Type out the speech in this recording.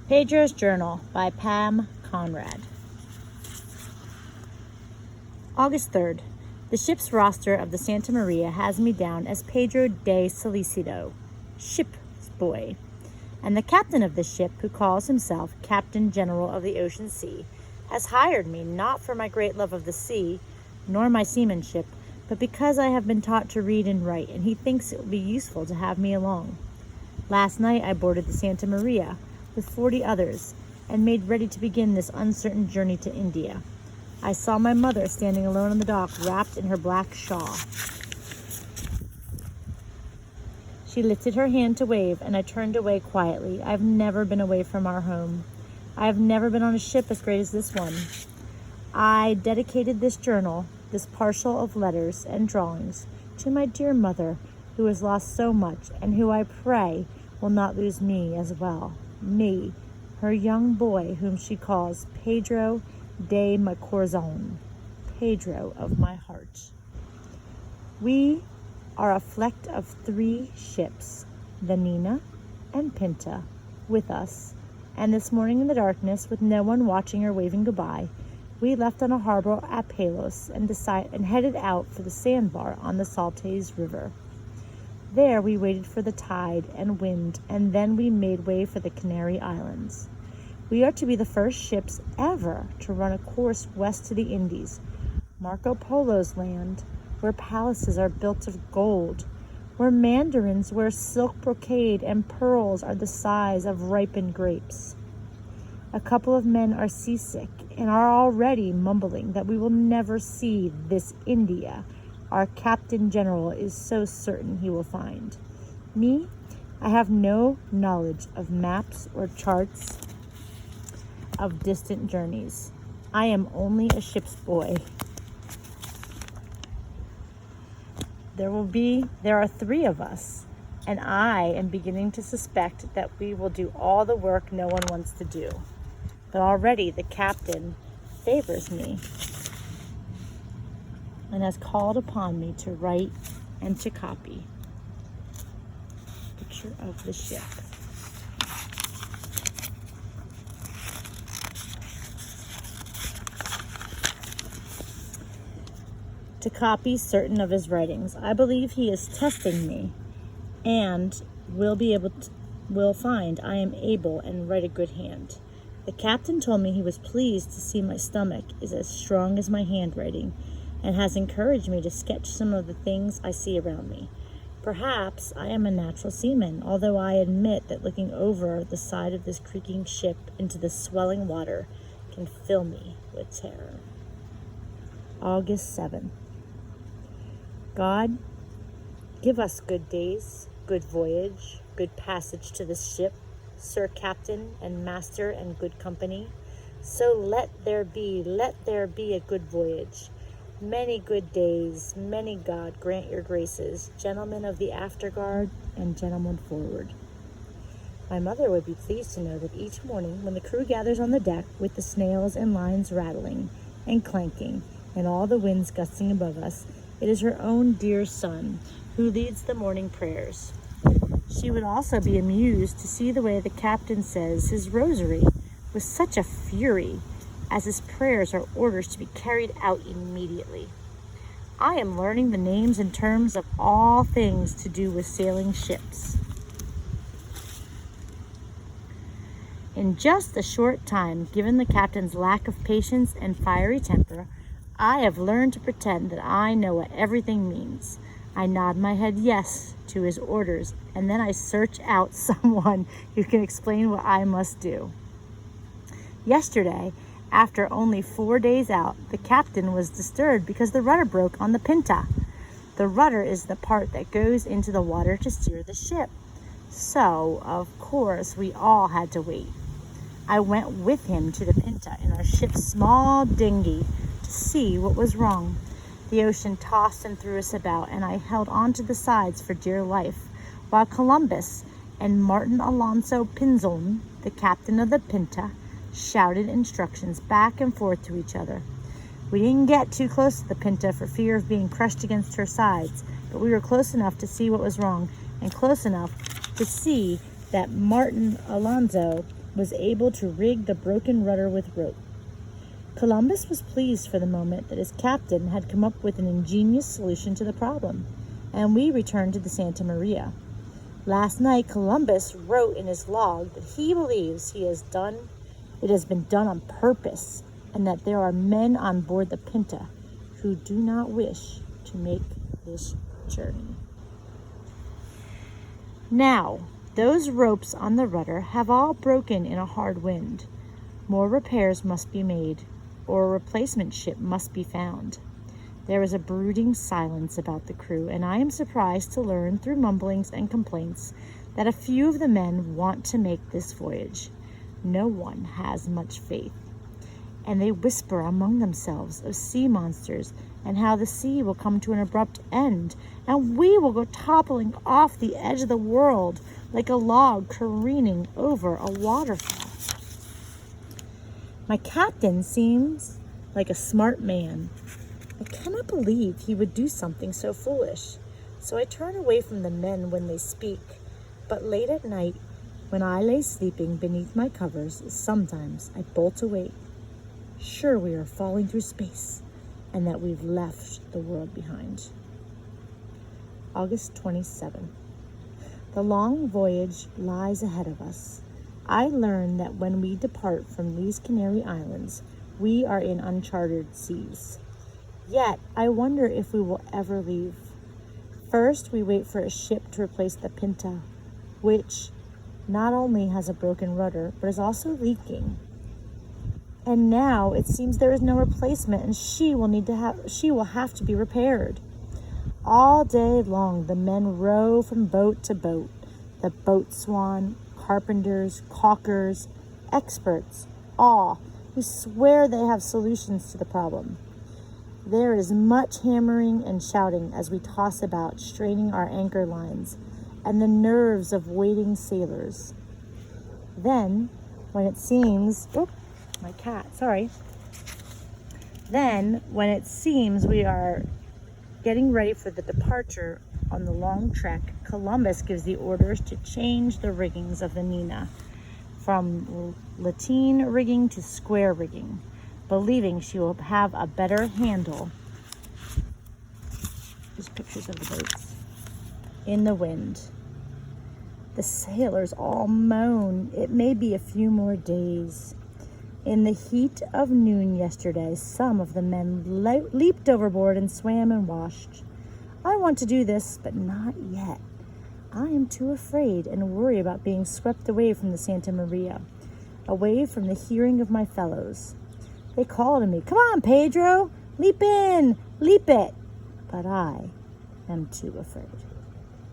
Pedro's Journal by Pam Conrad. August 3rd. The ship's roster of the Santa Maria has me down as Pedro de Solicito, ship's boy, and the captain of the ship, who calls himself Captain General of the Ocean Sea, has hired me not for my great love of the sea, nor my seamanship, but because I have been taught to read and write, and he thinks it will be useful to have me along. Last night I boarded the Santa Maria with 40 others and made ready to begin this uncertain journey to India. I saw my mother standing alone on the dock, wrapped in her black shawl. She lifted her hand to wave, and I turned away quietly. I have never been away from our home. I have never been on a ship as great as this one. I dedicated this journal, this parcel of letters and drawings, to my dear mother, who has lost so much, and who I pray will not lose me as well. Me, her young boy, whom she calls Pedro de mi corazón, Pedro of my heart. We are a fleck of 3 ships, the Nina and Pinta, with us, and this morning in the darkness, with no one watching or waving goodbye, we left on a harbor at Palos and headed out for the sandbar on the Saltes River. There we waited for the tide and wind, and then we made way for the Canary Islands. We are to be the first ships ever to run a course west to the Indies, Marco Polo's land, where palaces are built of gold, where mandarins wear silk brocade and pearls are the size of ripened grapes. A couple of men are seasick and are already mumbling that we will never see this India our Captain General is so certain he will find. Me, I have no knowledge of maps or charts of distant journeys. I am only a ship's boy. There are 3 of us, and I am beginning to suspect that we will do all the work no one wants to do. But already the captain favors me and has called upon me to write and to copy. Picture of the ship. To copy certain of his writings. I believe he is testing me and will find I am able and write a good hand. The captain told me he was pleased to see my stomach is as strong as my handwriting, and has encouraged me to sketch some of the things I see around me. Perhaps I am a natural seaman, although I admit that looking over the side of this creaking ship into the swelling water can fill me with terror. August 7th. God, give us good days, good voyage, good passage to this ship, Sir Captain and Master, and good company. So let there be a good voyage. Many good days, many God grant your graces, gentlemen of the afterguard and gentlemen forward. My mother would be pleased to know that each morning when the crew gathers on the deck with the snails and lines rattling and clanking and all the winds gusting above us, it is her own dear son who leads the morning prayers. She would also be amused to see the way the captain says his rosary with such a fury, as his prayers are orders to be carried out immediately. I am learning the names and terms of all things to do with sailing ships. In just a short time, given the captain's lack of patience and fiery temper, I have learned to pretend that I know what everything means. I nod my head yes to his orders, and then I search out someone who can explain what I must do. Yesterday, after only 4 days out, the captain was disturbed because the rudder broke on the Pinta. The rudder is the part that goes into the water to steer the ship. So, of course, we all had to wait. I went with him to the Pinta in our ship's small dinghy to see what was wrong. The ocean tossed and threw us about, and I held on to the sides for dear life, while Columbus and Martin Alonso Pinzon, the captain of the Pinta, shouted instructions back and forth to each other. We didn't get too close to the Pinta for fear of being crushed against her sides, but we were close enough to see what was wrong, and close enough to see that Martin Alonso was able to rig the broken rudder with rope. Columbus was pleased for the moment that his captain had come up with an ingenious solution to the problem, and we returned to the Santa Maria. Last night, Columbus wrote in his log that he believes it has been done on purpose, and that there are men on board the Pinta who do not wish to make this journey. Now, those ropes on the rudder have all broken in a hard wind. More repairs must be made, or a replacement ship must be found. There is a brooding silence about the crew, and I am surprised to learn through mumblings and complaints that a few of the men want to make this voyage. No one has much faith, and they whisper among themselves of sea monsters and how the sea will come to an abrupt end, and we will go toppling off the edge of the world like a log careening over a waterfall. My captain seems like a smart man. I cannot believe he would do something so foolish, so I turn away from the men when they speak. But late at night, when I lay sleeping beneath my covers, sometimes I bolt awake, sure we are falling through space and that we've left the world behind. August 27. The long voyage lies ahead of us. I learn that when we depart from these Canary Islands, we are in uncharted seas. Yet, I wonder if we will ever leave. First, we wait for a ship to replace the Pinta, which not only has a broken rudder, but is also leaking. And now it seems there is no replacement, and she will have to be repaired. All day long, the men row from boat to boat. The boatswain, carpenters, caulkers, experts, all who swear they have solutions to the problem. There is much hammering and shouting as we toss about, straining our anchor lines and the nerves of waiting sailors. Then, when it seems, when it seems we are getting ready for the departure on the long trek, Columbus gives the orders to change the riggings of the Nina from lateen rigging to square rigging, believing she will have a better handle. There's pictures of the boats in the wind. The sailors all moan. It may be a few more days. In the heat of noon yesterday, some of the men leaped overboard and swam and washed. I want to do this, but not yet. I am too afraid and worry about being swept away from the Santa Maria, away from the hearing of my fellows. They call to me, "Come on, Pedro, leap in, leap it." But I am too afraid.